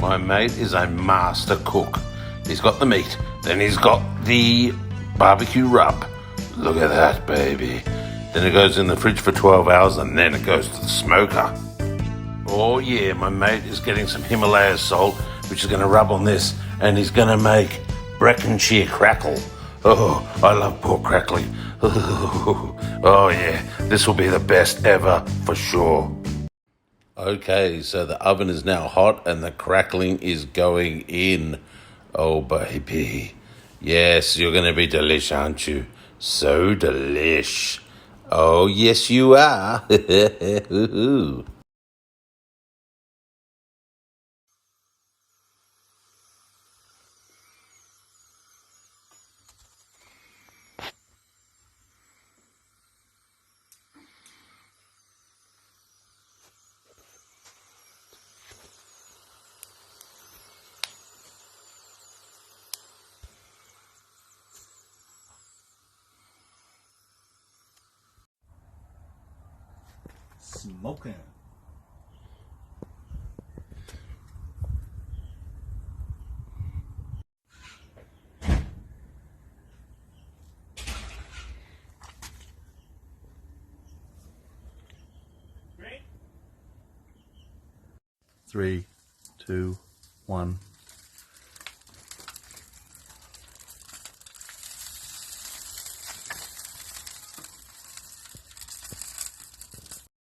My mate is a master cook. He's got the meat, then he's got the barbecue rub. Look at that, baby. Then it goes in the fridge for 12 hours and then it goes to the smoker. Oh yeah, my mate is getting some Himalaya salt, which is going to rub on this, and he's going to make Breckenshire crackle. Oh, I love pork crackling. Oh yeah, this will be the best ever for sure. Okay, so the oven is now hot and the crackling is going in. Oh baby, yes, you're going to be delish, aren't you? So delish. Oh yes, you are. Smoking. Three, two, one.